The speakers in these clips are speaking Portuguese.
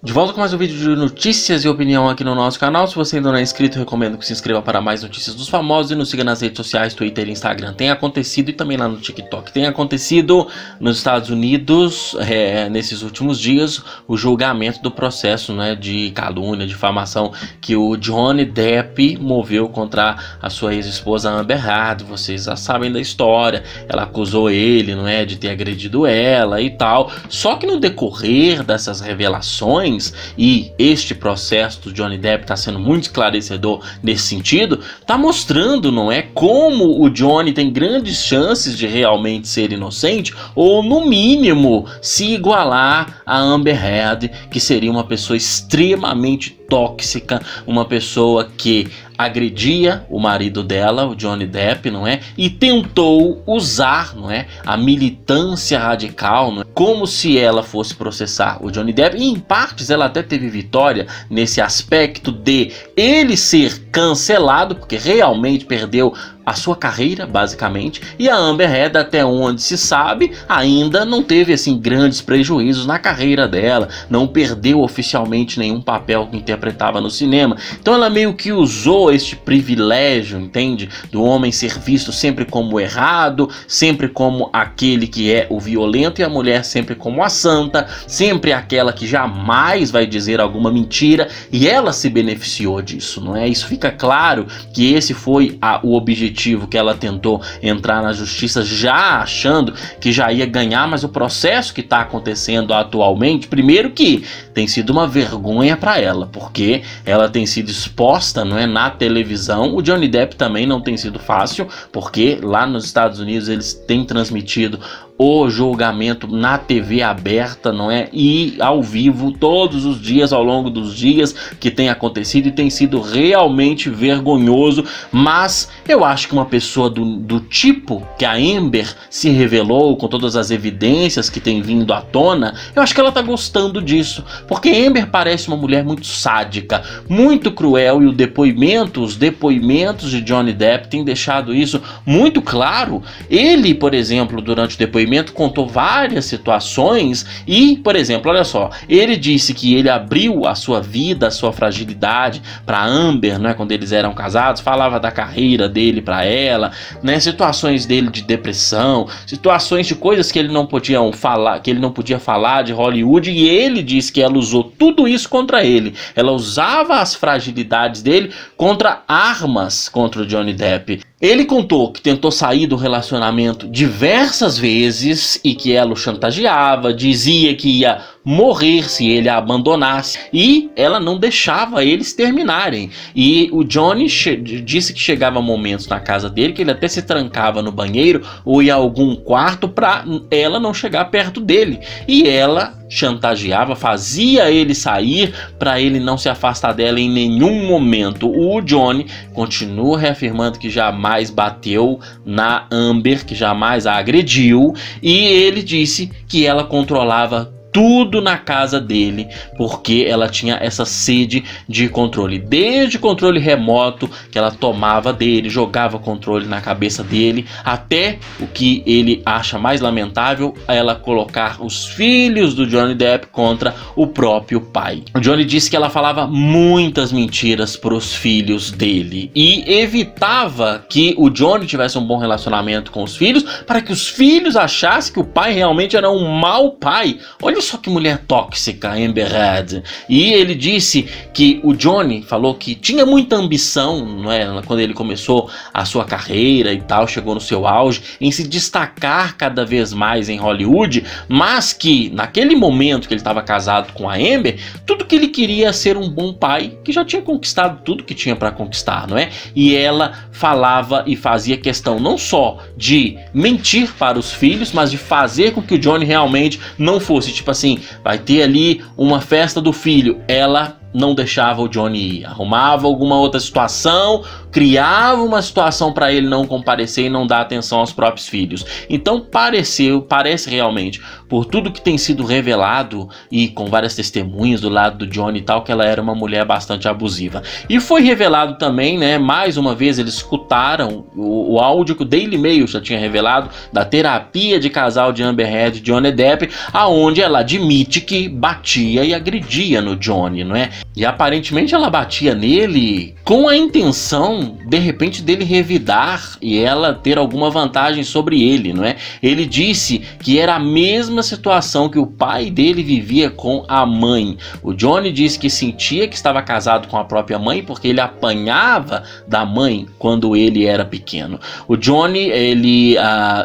De volta com mais um vídeo de notícias e opinião aqui no nosso canal. Se você ainda não é inscrito, recomendo que se inscreva para mais notícias dos famosos e nos siga nas redes sociais, Twitter e Instagram. Tem acontecido, e também lá no TikTok, tem acontecido nos Estados Unidos, nesses últimos dias, o julgamento do processo, né, de calúnia, difamação que o Johnny Depp moveu contra a sua ex-esposa Amber Heard. Vocês já sabem da história. Ela acusou ele, não é, de ter agredido ela e tal. Só que no decorrer dessas revelações, e este processo do Johnny Depp está sendo muito esclarecedor nesse sentido, está mostrando, não é, como o Johnny tem grandes chances de realmente ser inocente, ou no mínimo se igualar a Amber Heard, que seria uma pessoa extremamente tóxica, uma pessoa que agredia o marido dela, o Johnny Depp, não é? E tentou usar, não é, a militância radical, não é? Como se ela fosse processar o Johnny Depp. E em partes ela até teve vitória nesse aspecto de ele ser cancelado, porque realmente perdeu a sua carreira, basicamente, e a Amber Heard, até onde se sabe, ainda não teve assim grandes prejuízos na carreira dela, não perdeu oficialmente nenhum papel que interpretava no cinema. Então ela meio que usou este privilégio, entende? Do homem ser visto sempre como errado, sempre como aquele que é o violento, e a mulher sempre como a santa, sempre aquela que jamais vai dizer alguma mentira, e ela se beneficiou disso, não é? Isso fica claro que esse foi o objetivo que ela tentou entrar na justiça, já achando que já ia ganhar, mas o processo que está acontecendo atualmente, primeiro que tem sido uma vergonha para ela, porque ela tem sido exposta, não é, na televisão. O Johnny Depp também não tem sido fácil, porque lá nos Estados Unidos eles têm transmitido o julgamento na TV aberta, não é? E ao vivo, todos os dias, ao longo dos dias que tem acontecido, e tem sido realmente vergonhoso. Mas eu acho que uma pessoa do tipo que a Amber se revelou, com todas as evidências que tem vindo à tona, eu acho que ela tá gostando disso, porque Amber parece uma mulher muito sádica, muito cruel, e os depoimentos de Johnny Depp têm deixado isso muito claro. Ele, por exemplo, durante o depoimento contou várias situações e, por exemplo, olha só, ele disse que ele abriu a sua vida, a sua fragilidade para Amber, né, quando eles eram casados, falava da carreira dele para ela, né, situações dele de depressão, situações de coisas que ele não podia falar de Hollywood, e ele disse que ela usou tudo isso contra ele. Ela usava as fragilidades dele contra armas contra o Johnny Depp. Ele contou que tentou sair do relacionamento diversas vezes e que ela o chantageava, dizia que ia morrer se ele a abandonasse, e ela não deixava eles terminarem. E o Johnny disse que chegava momentos na casa dele que ele até se trancava no banheiro ou em algum quarto para ela não chegar perto dele, e ela chantageava, fazia ele sair para ele não se afastar dela em nenhum momento. O Johnny continua reafirmando que jamais bateu na Amber, que jamais a agrediu, e ele disse que ela controlava tudo na casa dele, porque ela tinha essa sede de controle, desde controle remoto que ela tomava dele, jogava controle na cabeça dele, até o que ele acha mais lamentável, ela colocar os filhos do Johnny Depp contra o próprio pai. O Johnny disse que ela falava muitas mentiras para os filhos dele e evitava que o Johnny tivesse um bom relacionamento com os filhos, para que os filhos achassem que o pai realmente era um mau pai. Olha só que mulher tóxica, Amber Heard. E ele disse que o Johnny falou que tinha muita ambição, não é, quando ele começou a sua carreira e tal, chegou no seu auge, em se destacar cada vez mais em Hollywood, mas que naquele momento que ele estava casado com a Amber, tudo que ele queria era ser um bom pai, que já tinha conquistado tudo que tinha para conquistar, não é? E ela falava e fazia questão não só de mentir para os filhos, mas de fazer com que o Johnny realmente não fosse, tipo assim, vai ter ali uma festa do filho, ela não deixava o Johnny ir, arrumava alguma outra situação, criava uma situação para ele não comparecer e não dar atenção aos próprios filhos. Então parece realmente, por tudo que tem sido revelado e com várias testemunhas do lado do Johnny e tal, que ela era uma mulher bastante abusiva. E foi revelado também, né, mais uma vez eles escutaram o áudio que o Daily Mail já tinha revelado da terapia de casal de Amber Heard e Johnny Depp, aonde ela admite que batia e agredia no Johnny, não é? E aparentemente ela batia nele com a intenção, de repente, dele revidar e ela ter alguma vantagem sobre ele, não é? Ele disse que era a mesma situação que o pai dele vivia com a mãe. O Johnny disse que sentia que estava casado com a própria mãe porque ele apanhava da mãe quando ele era pequeno. O Johnny,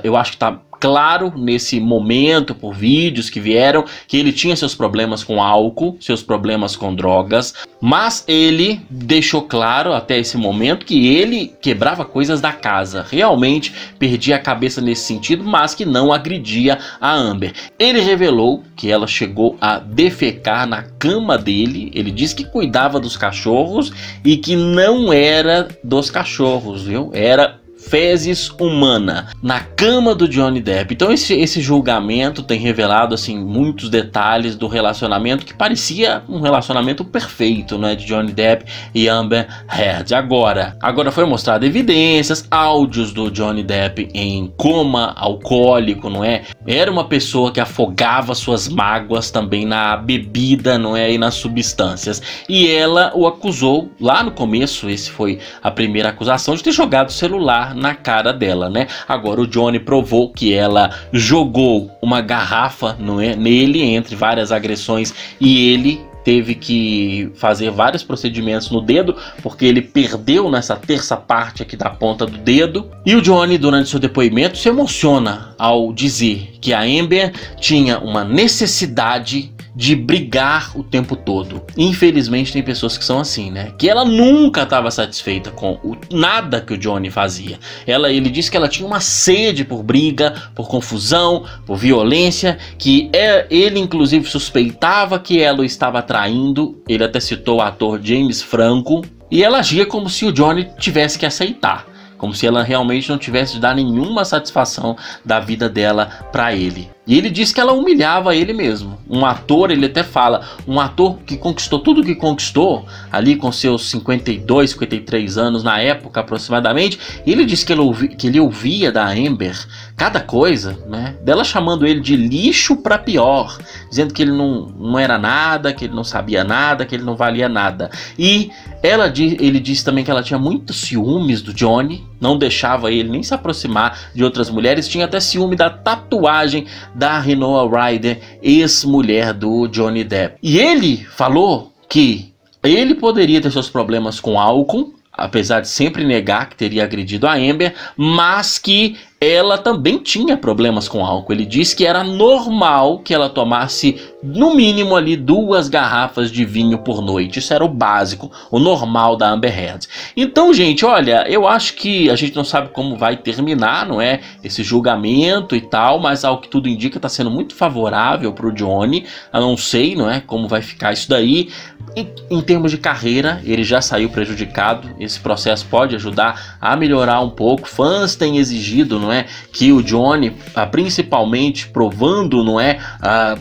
eu acho que tá claro nesse momento, por vídeos que vieram, que ele tinha seus problemas com álcool, seus problemas com drogas, mas ele deixou claro até esse momento que ele quebrava coisas da casa, realmente perdia a cabeça nesse sentido, mas que não agredia a Amber. Ele revelou que ela chegou a defecar na cama dele, ele disse que cuidava dos cachorros e que não era dos cachorros, viu? Era fezes humana na cama do Johnny Depp. Então esse julgamento tem revelado assim muitos detalhes do relacionamento que parecia um relacionamento perfeito, né, de Johnny Depp e Amber Heard. Agora foi mostrado evidências, áudios do Johnny Depp em coma alcoólico, não é? Era uma pessoa que afogava suas mágoas também na bebida, não é, e nas substâncias. E ela o acusou lá no começo, esse foi a primeira acusação, de ter jogado o celular na cara dela, né? Agora o Johnny provou que ela jogou uma garrafa, não é, nele, entre várias agressões, e ele teve que fazer vários procedimentos no dedo, porque ele perdeu nessa terça parte aqui da ponta do dedo. E o Johnny, durante seu depoimento, se emociona ao dizer que a Amber tinha uma necessidade de brigar o tempo todo. Infelizmente tem pessoas que são assim, né? Que ela nunca estava satisfeita com nada que o Johnny fazia. Ele disse que ela tinha uma sede por briga, por confusão, por violência, que ele inclusive suspeitava que ela o estava traindo. Ele até citou o ator James Franco. E ela agia como se o Johnny tivesse que aceitar, como se ela realmente não tivesse de dar nenhuma satisfação da vida dela para ele. E ele disse que ela humilhava ele mesmo. Um ator, ele até fala, um ator que conquistou tudo que conquistou, ali com seus 52, 53 anos na época aproximadamente, e ele disse que ele ouvia da Amber cada coisa, né? Dela chamando ele de lixo para pior, dizendo que ele não era nada, que ele não sabia nada, que ele não valia nada. E ele disse também que ela tinha muitos ciúmes do Johnny, não deixava ele nem se aproximar de outras mulheres, tinha até ciúme da tatuagem da Winona Ryder, ex-mulher do Johnny Depp. E ele falou que ele poderia ter seus problemas com álcool, apesar de sempre negar que teria agredido a Amber, mas que ela também tinha problemas com álcool. Ele disse que era normal que ela tomasse no mínimo ali 2 garrafas de vinho por noite. Isso era o básico, o normal da Amber Heard. Então, gente, olha, eu acho que a gente não sabe como vai terminar, não é, esse julgamento e tal, mas ao que tudo indica está sendo muito favorável para o Johnny. Eu não sei, não é, como vai ficar isso daí. Em termos de carreira, ele já saiu prejudicado. Esse processo pode ajudar a melhorar um pouco. Fãs têm exigido, não é, que o Johnny, principalmente provando, não é,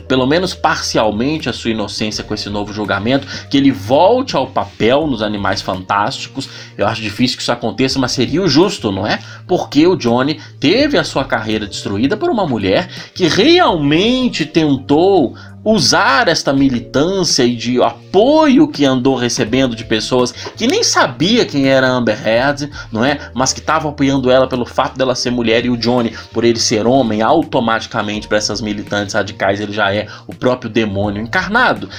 pelo menos parcialmente a sua inocência com esse novo julgamento, que ele volte ao papel nos Animais Fantásticos. Eu acho difícil que isso aconteça, mas seria o justo, não é? Porque o Johnny teve a sua carreira destruída por uma mulher que realmente tentou usar esta militância e de apoio que andou recebendo de pessoas que nem sabia quem era Amber Heard, não é? Mas que estavam apoiando ela pelo fato dela ser mulher, e o Johnny, por ele ser homem, automaticamente para essas militantes radicais ele já é o próprio demônio encarnado.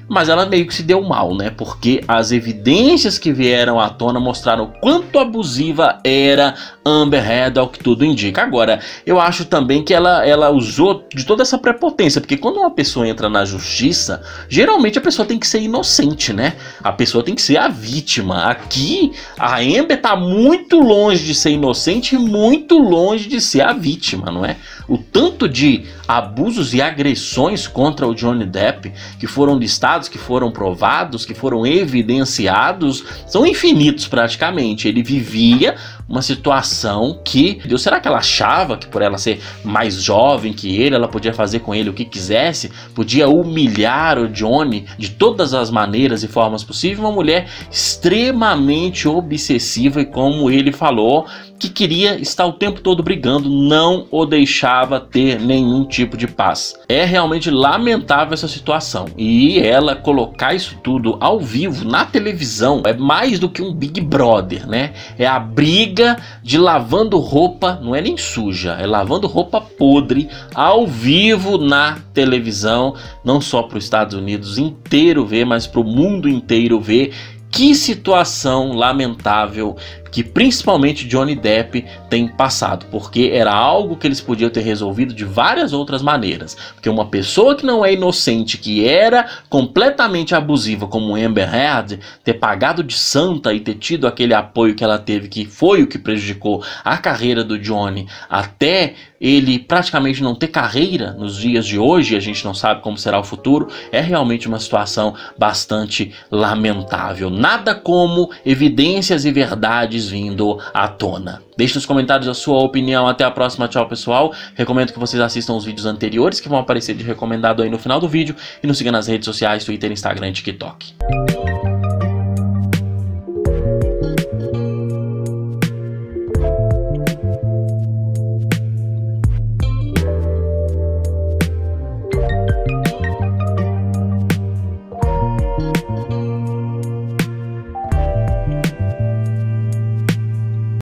Mas ela meio que se deu mal, né? Porque as evidências que vieram à tona mostraram o quanto abusiva era Amber Heard, ao que tudo indica. Agora, eu acho também que ela usou de toda essa prepotência, porque quando uma pessoa pessoa entra na justiça, geralmente a pessoa tem que ser inocente, né? A pessoa tem que ser a vítima. Aqui, a Amber tá muito longe de ser inocente e muito longe de ser a vítima, não é? O tanto de abusos e agressões contra o Johnny Depp que foram listados, que foram provados, que foram evidenciados, são infinitos praticamente. Ele vivia uma situação que, Deus, será que ela achava que por ela ser mais jovem que ele, ela podia fazer com ele o que quisesse, podia humilhar o Johnny de todas as maneiras e formas possíveis? Uma mulher extremamente obsessiva e, como ele falou, que queria estar o tempo todo brigando, não o deixava ter nenhum tipo de paz. É realmente lamentável essa situação, e ela colocar isso tudo ao vivo na televisão é mais do que um Big Brother, né? É a briga de lavando roupa, não é nem suja, é lavando roupa podre ao vivo na televisão, não só para os Estados Unidos inteiro ver, mas para o mundo inteiro ver. Que situação lamentável que principalmente Johnny Depp tem passado, porque era algo que eles podiam ter resolvido de várias outras maneiras. Porque uma pessoa que não é inocente, que era completamente abusiva como Amber Heard, ter pagado de santa e ter tido aquele apoio que ela teve, que foi o que prejudicou a carreira do Johnny, até ele praticamente não ter carreira nos dias de hoje, a gente não sabe como será o futuro, é realmente uma situação bastante lamentável. Nada como evidências e verdades vindo à tona. Deixe nos comentários a sua opinião. Até a próxima. Tchau, pessoal. Recomendo que vocês assistam os vídeos anteriores que vão aparecer de recomendado aí no final do vídeo. E nos siga nas redes sociais, Twitter, Instagram e TikTok.